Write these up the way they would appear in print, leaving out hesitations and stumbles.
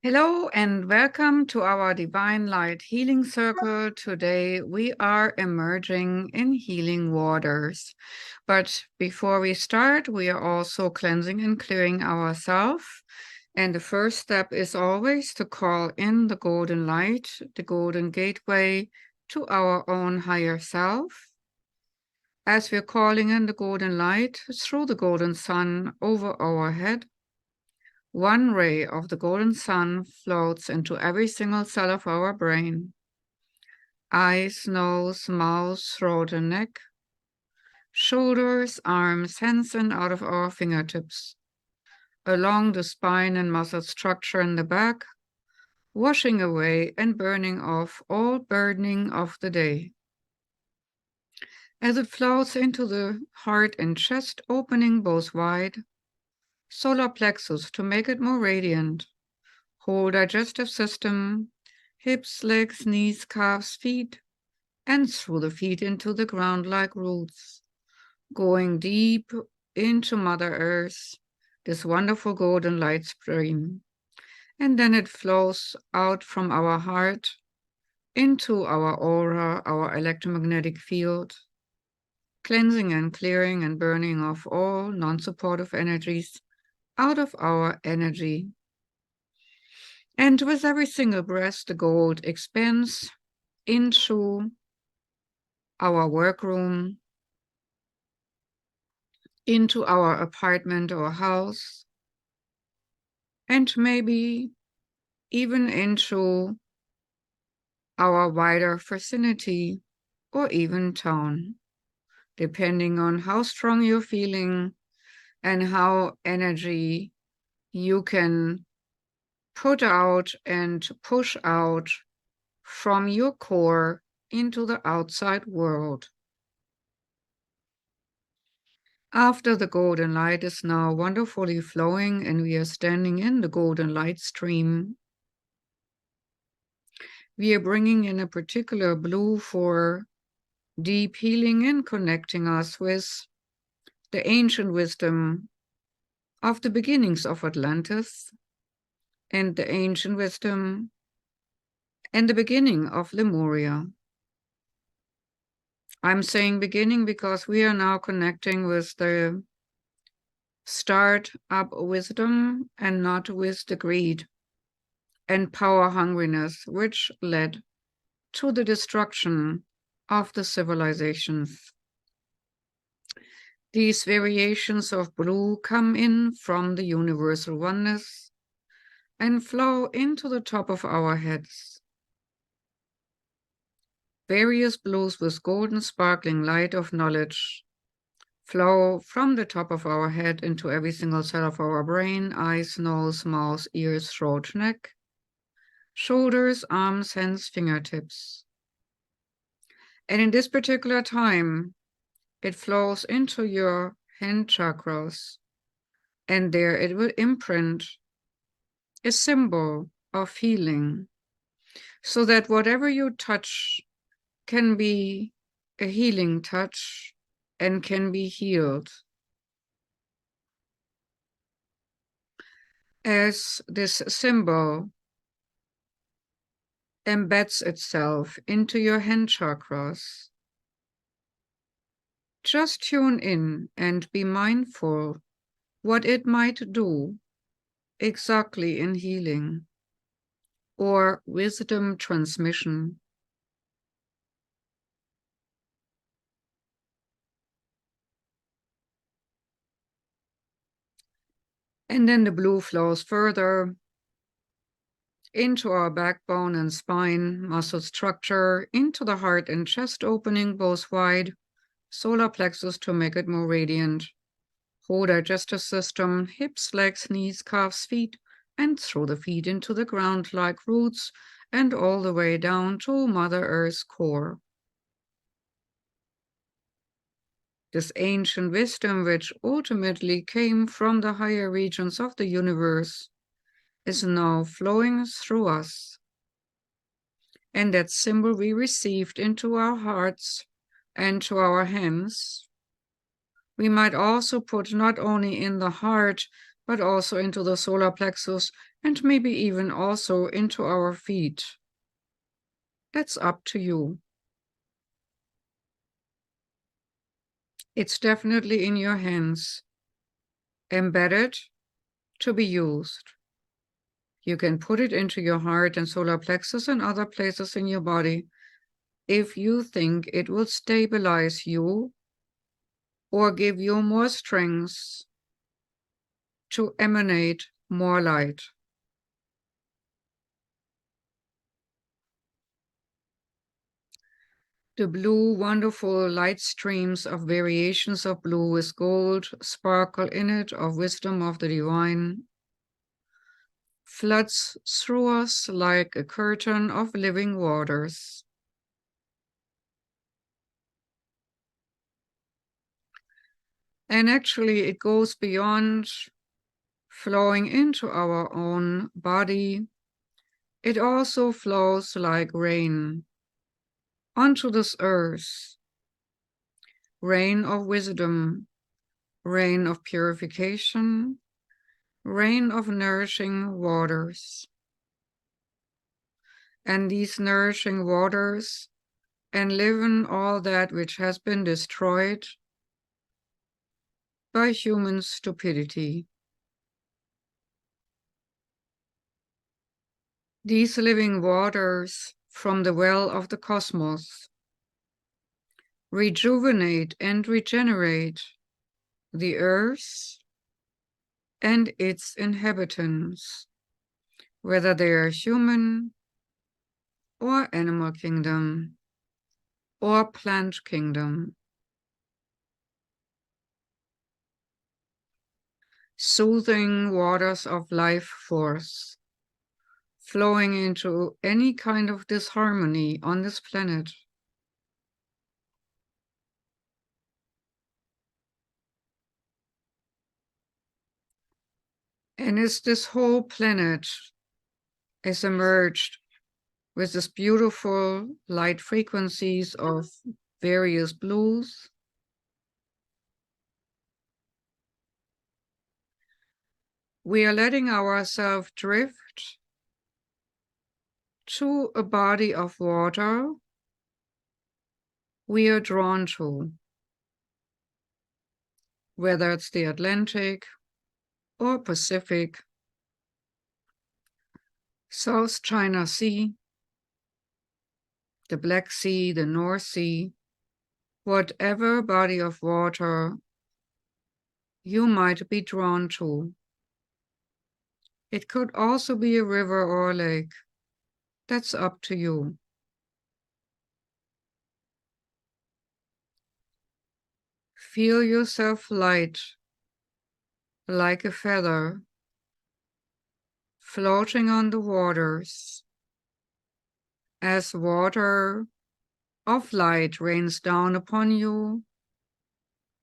Hello and welcome to our Divine Light Healing Circle. Today we are emerging in healing waters. But before we start, we are also cleansing and clearing ourselves. And the first step is always to call in the golden light, the golden gateway to our own higher self. As we're calling in the golden light through the golden sun over our head, one ray of the golden sun floats into every single cell of our brain. Eyes, nose, mouth, throat, and neck. Shoulders, arms, hands, and out of our fingertips. Along the spine and muscle structure in the back, washing away and burning off all burdening of the day. As it flows into the heart and chest, opening both wide, solar plexus to make it more radiant, whole digestive system, hips, legs, knees, calves, feet, and through the feet into the ground like roots, going deep into Mother Earth, this wonderful golden light stream. And then it flows out from our heart into our aura, our electromagnetic field, cleansing and clearing and burning off all non-supportive energies out of our energy. And with every single breath, the gold expands into our workroom, into our apartment or house, and maybe even into our wider vicinity or even town, depending on how strong you're feeling and how energy you can put out and push out from your core into the outside world. After the golden light is now wonderfully flowing and we are standing in the golden light stream, we are bringing in a particular blue for deep healing and connecting us with the ancient wisdom of the beginnings of Atlantis and the ancient wisdom and the beginning of Lemuria. I'm saying beginning because we are now connecting with the start-up wisdom and not with the greed and power hungriness, which led to the destruction of the civilizations. These variations of blue come in from the universal oneness and flow into the top of our heads. Various blues with golden sparkling light of knowledge flow from the top of our head into every single cell of our brain, eyes, nose, mouth, ears, throat, neck, shoulders, arms, hands, fingertips. And in this particular time, it flows into your hand chakras, and there it will imprint a symbol of healing, so that whatever you touch can be a healing touch and can be healed. As this symbol embeds itself into your hand chakras, just tune in and be mindful what it might do exactly in healing or wisdom transmission. And then the blue flows further into our backbone and spine, muscle structure, into the heart and chest opening, both wide, solar plexus to make it more radiant, whole digestive system, hips, legs, knees, calves, feet, and through the feet into the ground like roots and all the way down to Mother Earth's core. This ancient wisdom, which ultimately came from the higher regions of the universe, is now flowing through us. And that symbol we received into our hearts and to our hands, we might also put not only in the heart, but also into the solar plexus and maybe even also into our feet. That's up to you. It's definitely in your hands, embedded to be used. You can put it into your heart and solar plexus and other places in your body if you think it will stabilize you or give you more strength to emanate more light. The blue, wonderful light streams of variations of blue with gold sparkle in it of wisdom of the divine, floods through us like a curtain of living waters. And actually, it goes beyond flowing into our own body. It also flows like rain onto this earth, rain of wisdom, rain of purification, rain of nourishing waters. And these nourishing waters enliven all that which has been destroyed by human stupidity. These living waters from the well of the cosmos rejuvenate and regenerate the earth and its inhabitants, whether they are human or animal kingdom or plant kingdom. Soothing waters of life force flowing into any kind of disharmony on this planet. And as this whole planet is emerged with this beautiful light frequencies of various blues, we are letting ourselves drift to a body of water we are drawn to, whether it's the Atlantic or Pacific, South China Sea, the Black Sea, the North Sea, whatever body of water you might be drawn to. It could also be a river or a lake. That's up to you. Feel yourself light, like a feather, floating on the waters, as water of light rains down upon you,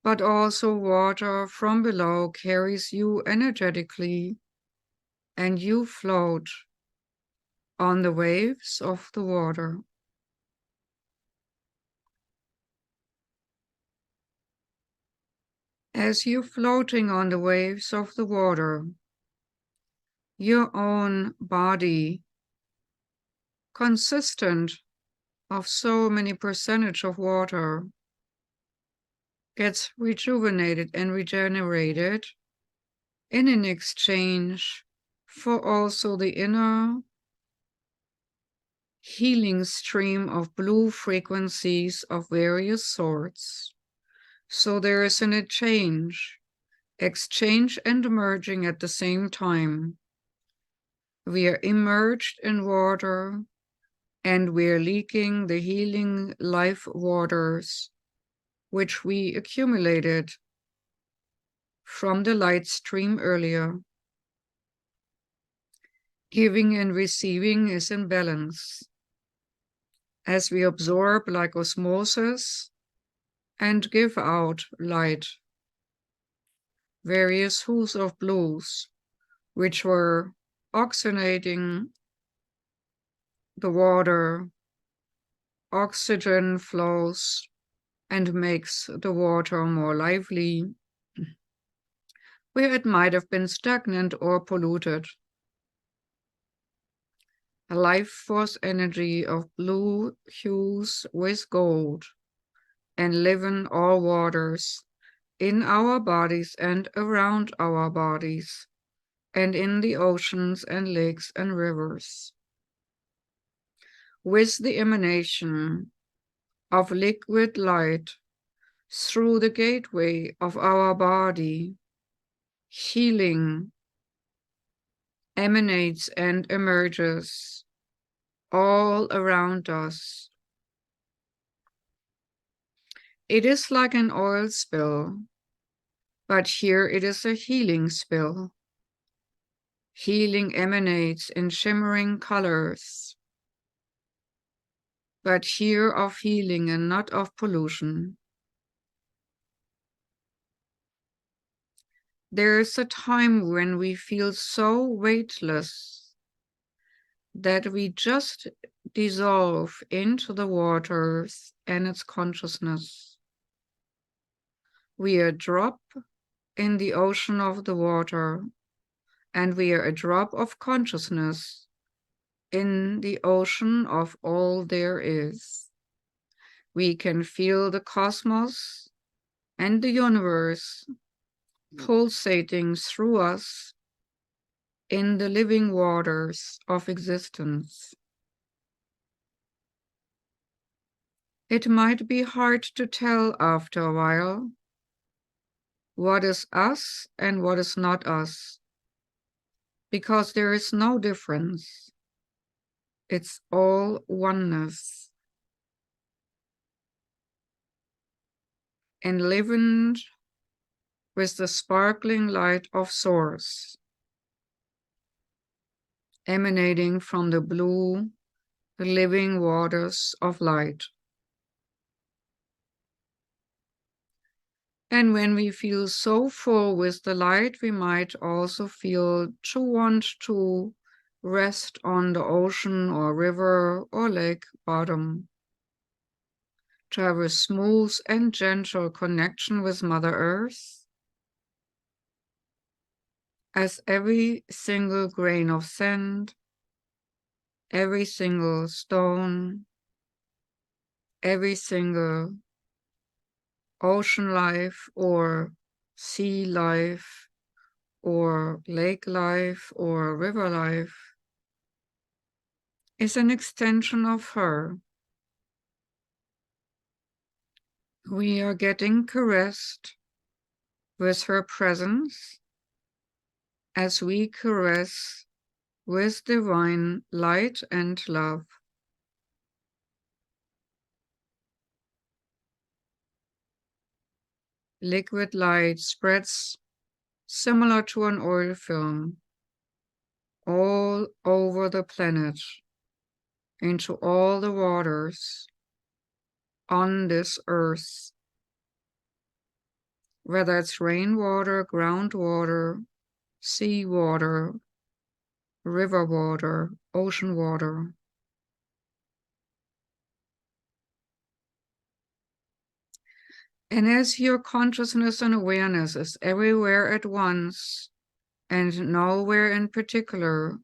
but also water from below carries you energetically, and you float on the waves of the water. As you're floating on the waves of the water, your own body, consistent of so many percentage of water, gets rejuvenated and regenerated in an exchange for also the inner healing stream of blue frequencies of various sorts. So there is an exchange and merging at the same time. We are immersed in water and we are leaking the healing life waters which we accumulated from the light stream earlier. Giving and receiving is in balance. As we absorb like osmosis and give out light, various hues of blues, which were oxygenating the water, oxygen flows and makes the water more lively, where it might have been stagnant or polluted. A life force energy of blue hues with gold, and live in all waters, in our bodies and around our bodies, and in the oceans and lakes and rivers. With the emanation of liquid light through the gateway of our body, healing emanates and emerges all around us. It is like an oil spill, but here it is a healing spill. Healing emanates in shimmering colors, but here of healing and not of pollution. There is a time when we feel so weightless that we just dissolve into the waters and its consciousness. We are a drop in the ocean of the water, and we are a drop of consciousness in the ocean of all there is. We can feel the cosmos and the universe pulsating through us in the living waters of existence. It might be hard to tell after a while what is us and what is not us, because there is no difference. It's all oneness. Enlivened with the sparkling light of Source, emanating from the blue, living waters of light. And when we feel so full with the light, we might also feel to want to rest on the ocean or river or lake bottom, to have a smooth and gentle connection with Mother Earth, as every single grain of sand, every single stone, every single ocean life or sea life or lake life or river life is an extension of her. We are getting caressed with her presence as we caress with divine light and love. Liquid light spreads similar to an oil film all over the planet, into all the waters on this earth, whether it's rainwater, groundwater, sea water, river water, ocean water. And as your consciousness and awareness is everywhere at once and nowhere in particular,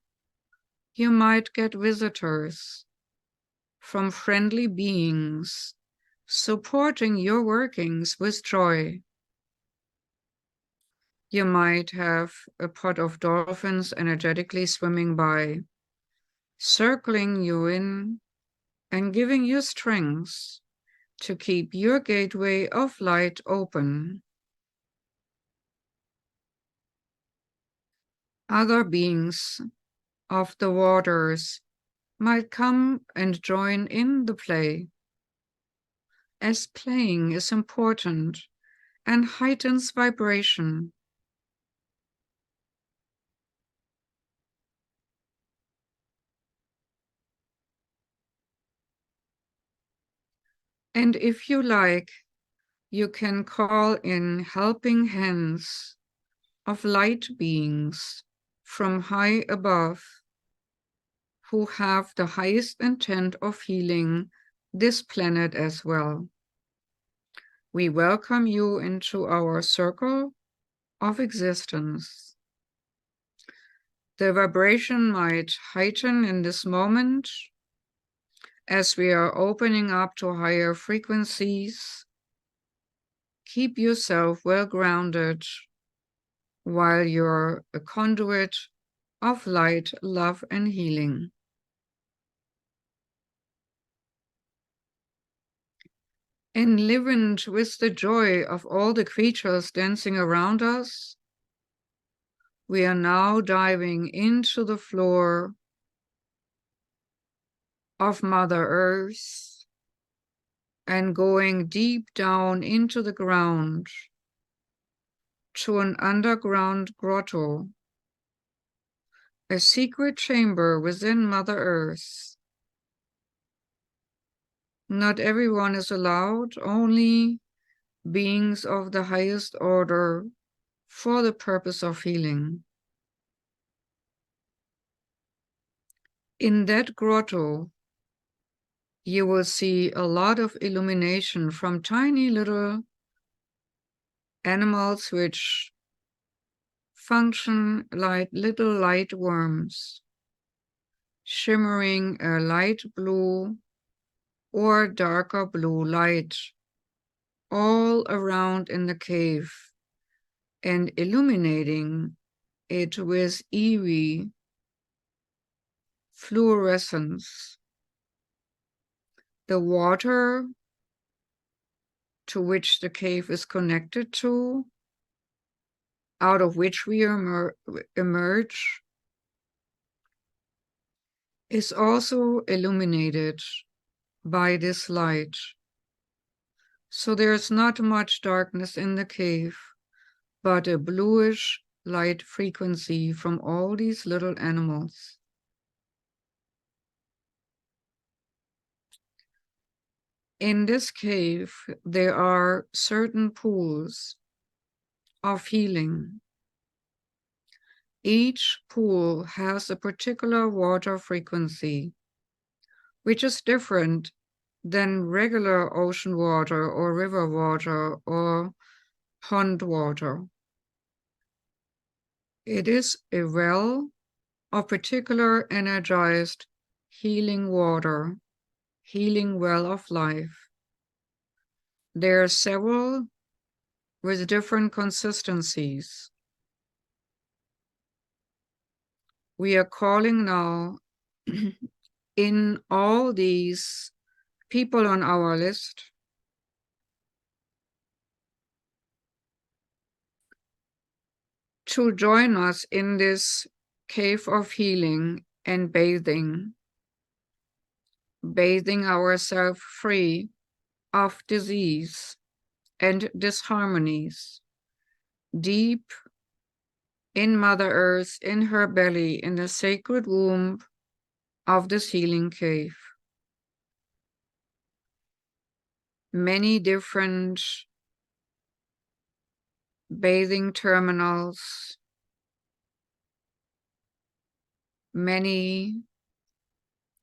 you might get visitors from friendly beings supporting your workings with joy. You might have a pod of dolphins energetically swimming by, circling you in and giving you strength to keep your gateway of light open. Other beings of the waters might come and join in the play, as playing is important and heightens vibration. And if you like, you can call in helping hands of light beings from high above who have the highest intent of healing this planet as well. We welcome you into our circle of existence. The vibration might heighten in this moment as we are opening up to higher frequencies. Keep yourself well grounded while you're a conduit of light, love, and healing. Enlivened with the joy of all the creatures dancing around us, we are now diving into the floor of Mother Earth and going deep down into the ground to an underground grotto, a secret chamber within Mother Earth. Not everyone is allowed, only beings of the highest order for the purpose of healing. In that grotto, you will see a lot of illumination from tiny little animals which function like little light worms, shimmering a light blue or darker blue light all around in the cave and illuminating it with eerie fluorescence. The water to which the cave is connected to, out of which we emerge, is also illuminated by this light. So there's not much darkness in the cave, but a bluish light frequency from all these little animals. In this cave, there are certain pools of healing. Each pool has a particular water frequency, which is different than regular ocean water or river water or pond water. It is a well of particular energized healing water, healing well of life. There are several with different consistencies. We are calling now in all these people on our list to join us in this cave of healing and bathing ourselves free of disease and disharmonies, deep in Mother Earth, in her belly, in the sacred womb of this healing cave. Many different bathing terminals, many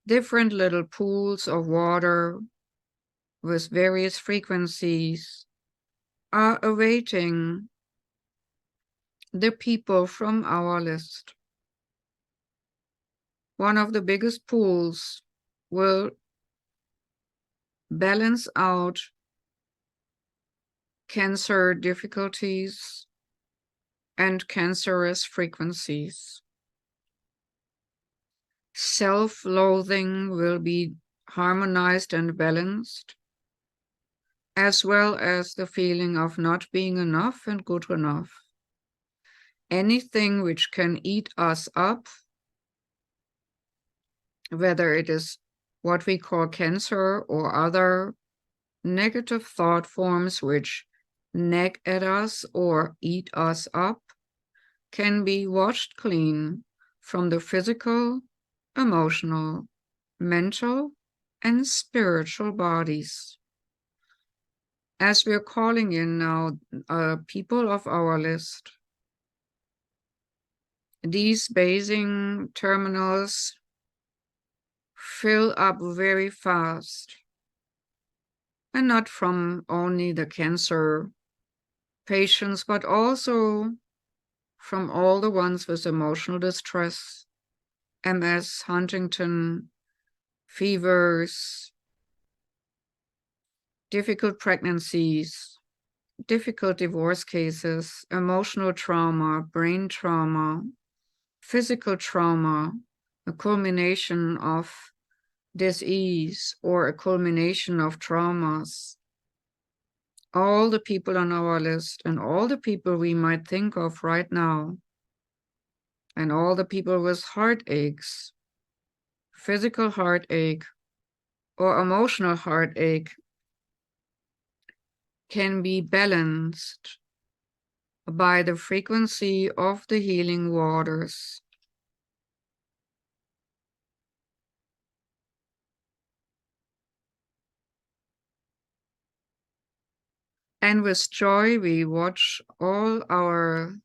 different little pools of water with various frequencies are awaiting the people from our list. One of the biggest pools will balance out cancer difficulties and cancerous frequencies. Self-loathing will be harmonized and balanced, as well as the feeling of not being enough and good enough. Anything which can eat us up, whether it is what we call cancer or other negative thought forms which nag at us or eat us up, can be washed clean from the physical, emotional, mental, and spiritual bodies. As we're calling in now people of our list, these bathing terminals fill up very fast, and not from only the cancer patients, but also from all the ones with emotional distress, MS, Huntington, fevers, difficult pregnancies, difficult divorce cases, emotional trauma, brain trauma, physical trauma, a culmination of disease or a culmination of traumas. All the people on our list and all the people we might think of right now, and all the people with heartaches, physical heartache or emotional heartache, can be balanced by the frequency of the healing waters. And with joy, we watch all our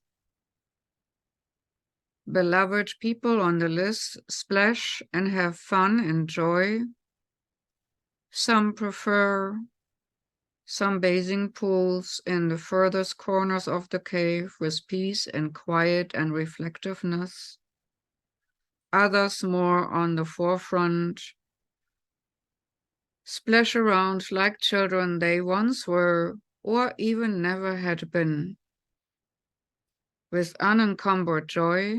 beloved people on the list splash and have fun and joy. Some prefer some bathing pools in the furthest corners of the cave with peace and quiet and reflectiveness. Others more on the forefront, splash around like children they once were or even never had been, with unencumbered joy,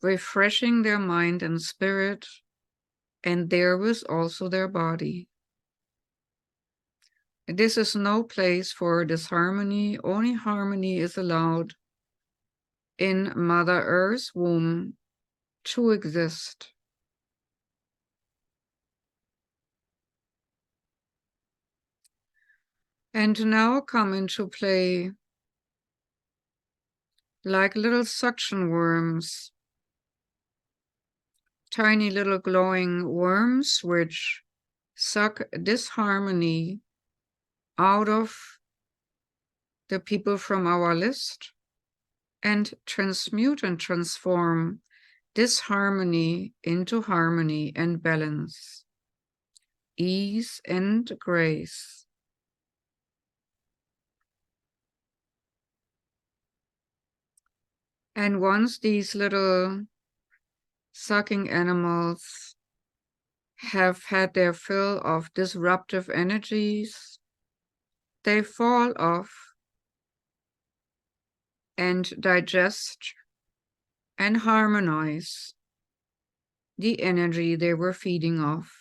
refreshing their mind and spirit, and therewith also their body. This is no place for disharmony, only harmony is allowed in Mother Earth's womb to exist. And now come into play like little suction worms, tiny little glowing worms which suck disharmony out of the people from our list and transmute and transform disharmony into harmony and balance, ease and grace. And once these little sucking animals have had their fill of disruptive energies, they fall off and digest and harmonize the energy they were feeding off.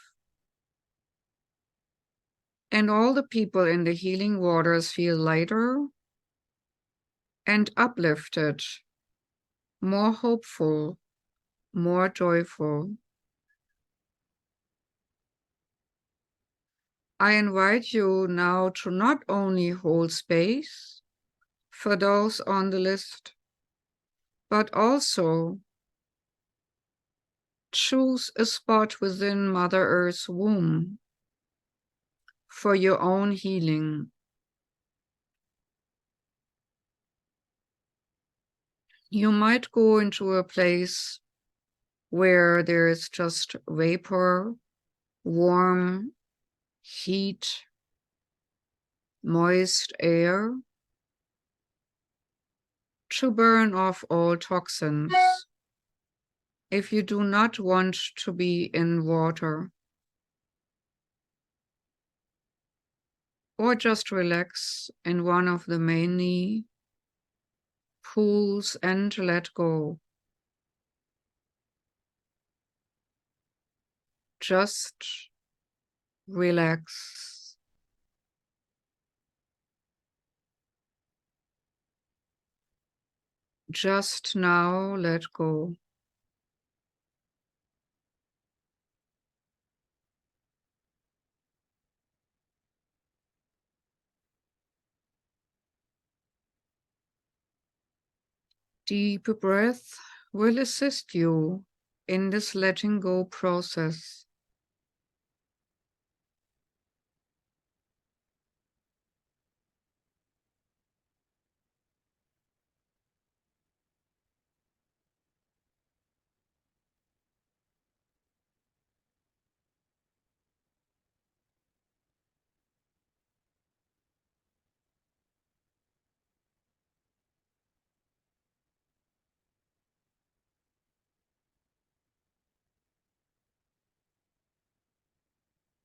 And all the people in the healing waters feel lighter and uplifted, more hopeful, more joyful. I invite you now to not only hold space for those on the list, but also choose a spot within Mother Earth's womb for your own healing. You might go into a place where there is just vapor, warm, heat, moist air to burn off all toxins. If you do not want to be in water, or just relax in one of the many pools and let go. Just relax. Just now let go. Deep breath will assist you in this letting go process.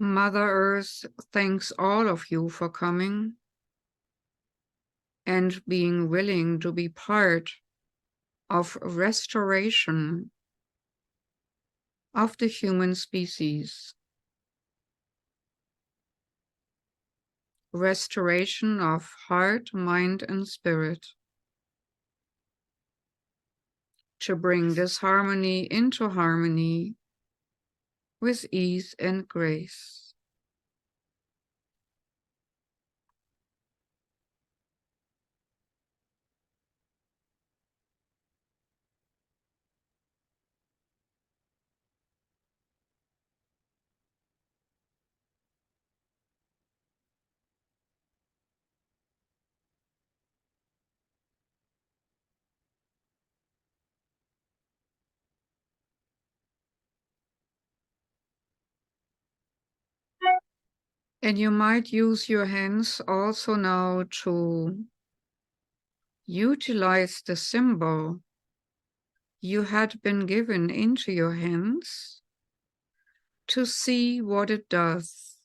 Mother Earth thanks all of you for coming and being willing to be part of restoration of the human species. Restoration of heart, mind, and spirit. To bring this harmony into harmony with ease and grace. And you might use your hands also now to utilize the symbol you had been given into your hands to see what it does.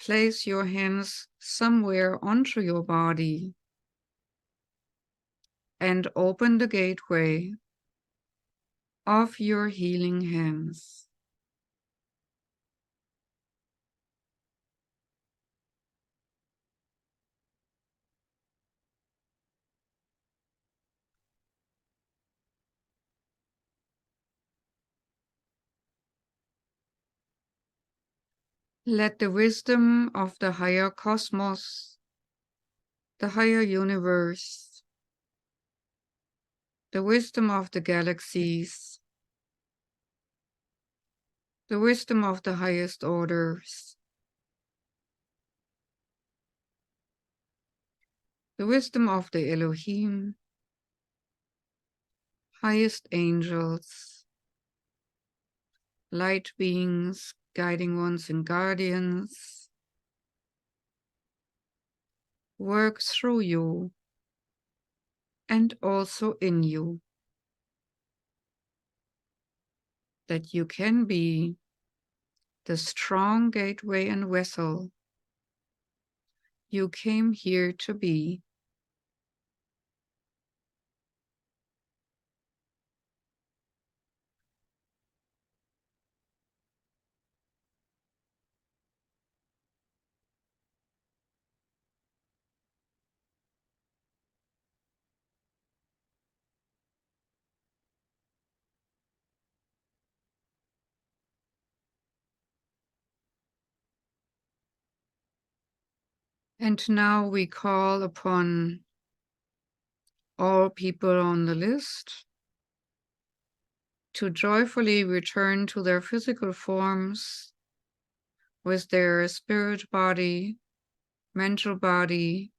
Place your hands somewhere onto your body and open the gateway of your healing hands. Let the wisdom of the higher cosmos, the higher universe, the wisdom of the galaxies, the wisdom of the highest orders, the wisdom of the Elohim, highest angels, light beings, guiding ones and guardians, work through you and also in you, that you can be the strong gateway and vessel you came here to be. And now we call upon all people on the list to joyfully return to their physical forms with their spirit body, mental body,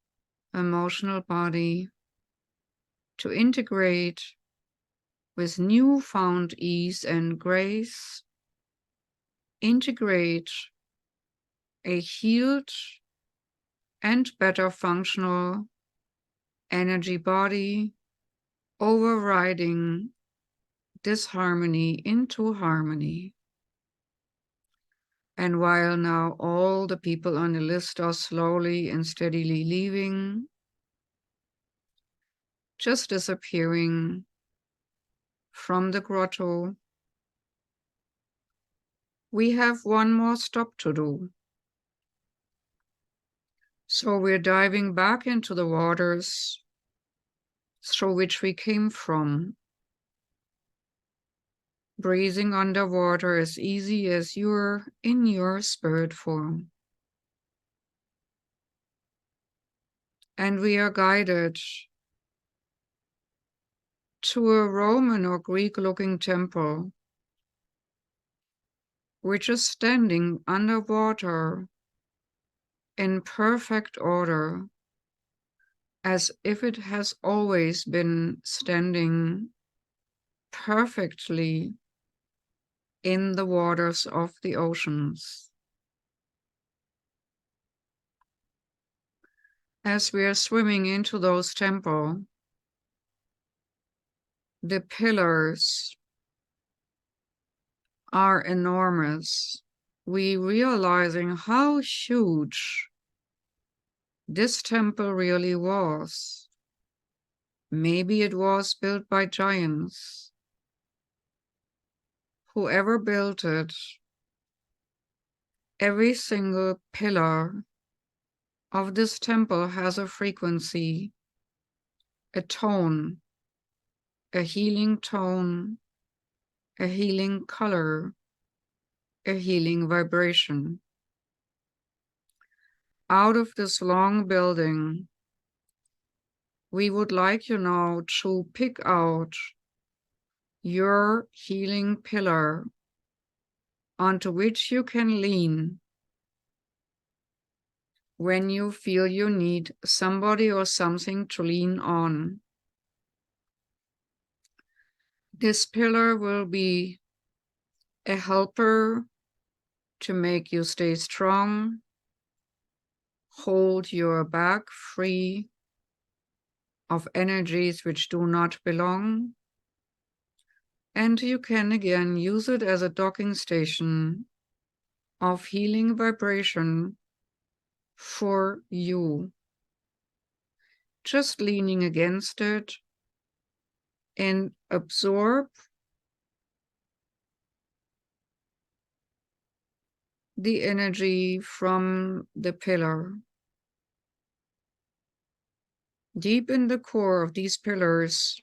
emotional body, to integrate with newfound ease and grace, integrate a healed and better functional energy body, overriding disharmony into harmony. And while now all the people on the list are slowly and steadily leaving, just disappearing from the grotto, we have one more stop to do. So we're diving back into the waters through which we came from, breathing underwater as easy as you're in your spirit form. And we are guided to a Roman or Greek-looking temple, which is standing underwater in perfect order, as if it has always been standing perfectly in the waters of the oceans. As we are swimming into those temples, the pillars are enormous, we realizing how huge this temple really was. Maybe it was built by giants. Whoever built it, every single pillar of this temple has a frequency, a tone, a healing tone, a healing color, a healing vibration. Out of this long building, we would like you now to pick out your healing pillar onto which you can lean when you feel you need somebody or something to lean on. This pillar will be a helper to make you stay strong, hold your back free of energies which do not belong, and you can again use it as a docking station of healing vibration for you. Just leaning against it and absorb the energy from the pillar. Deep in the core of these pillars,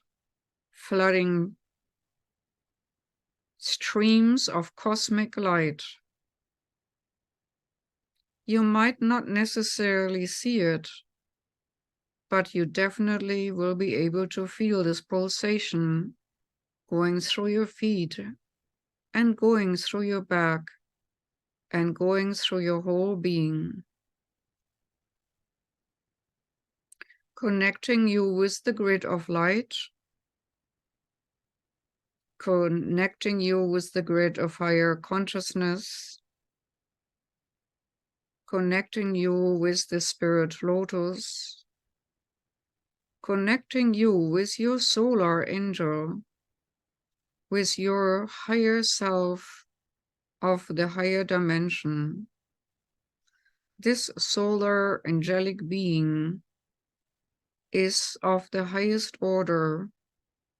flooding streams of cosmic light. You might not necessarily see it, but you definitely will be able to feel this pulsation going through your feet and going through your back and going through your whole being. Connecting you with the grid of light, connecting you with the grid of higher consciousness, connecting you with the spirit lotus, connecting you with your solar angel, with your higher self of the higher dimension. This solar angelic being is of the highest order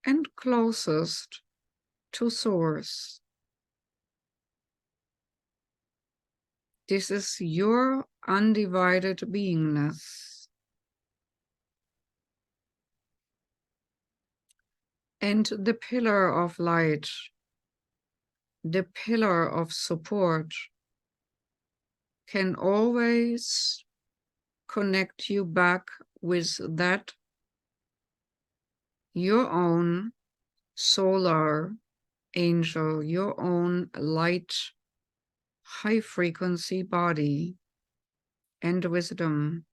and closest to Source. This is your undivided beingness. And the pillar of light, the pillar of support, can always connect you back with that, your own solar angel, your own light, high frequency body and wisdom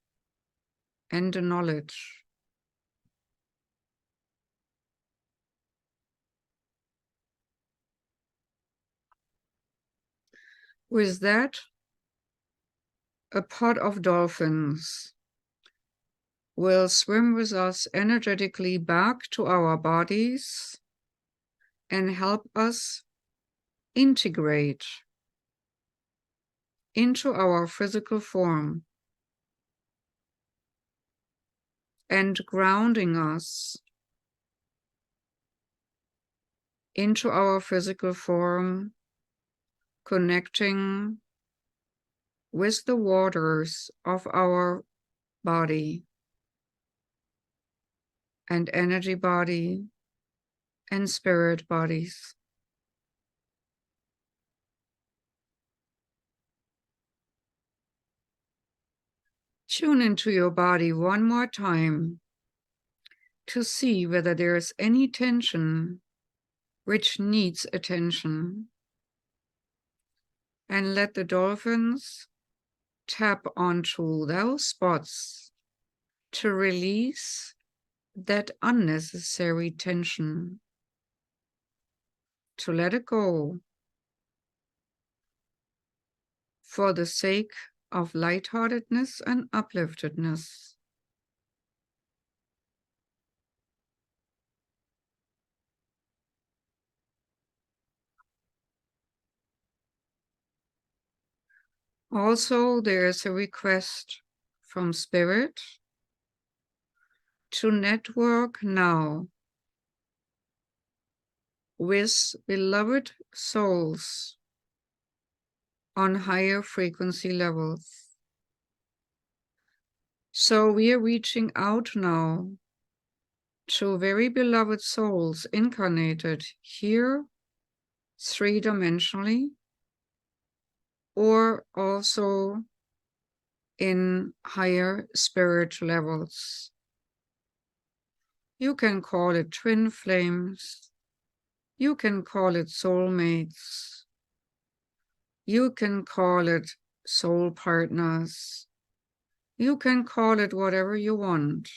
and knowledge. With that, a pod of dolphins will swim with us energetically back to our bodies and help us integrate into our physical form and grounding us into our physical form, connecting with the waters of our body and energy body and spirit bodies. Tune into your body one more time to see whether there is any tension which needs attention. And let the dolphins tap onto those spots to release that unnecessary tension, to let it go for the sake of lightheartedness and upliftedness. Also, there is a request from Spirit to network now with beloved souls on higher frequency levels. So we are reaching out now to very beloved souls incarnated here, three-dimensionally, or also in higher spirit levels. You can call it twin flames. You can call it soulmates. You can call it soul partners. You can call it whatever you want.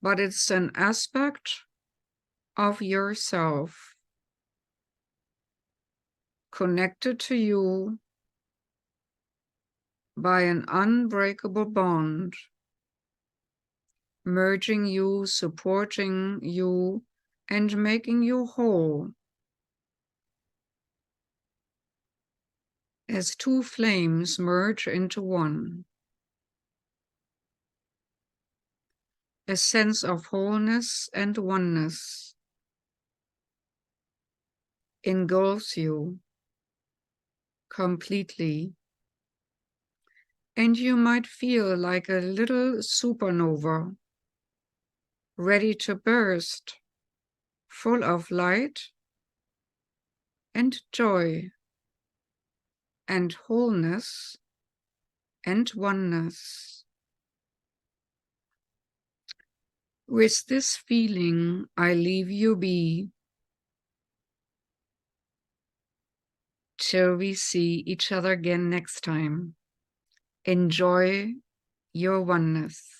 But it's an aspect of yourself connected to you by an unbreakable bond, merging you, supporting you, and making you whole as two flames merge into one. A sense of wholeness and oneness engulfs you completely, and you might feel like a little supernova ready to burst, full of light and joy and wholeness and oneness. With this feeling, I leave you be till we see each other again next time. Enjoy your oneness.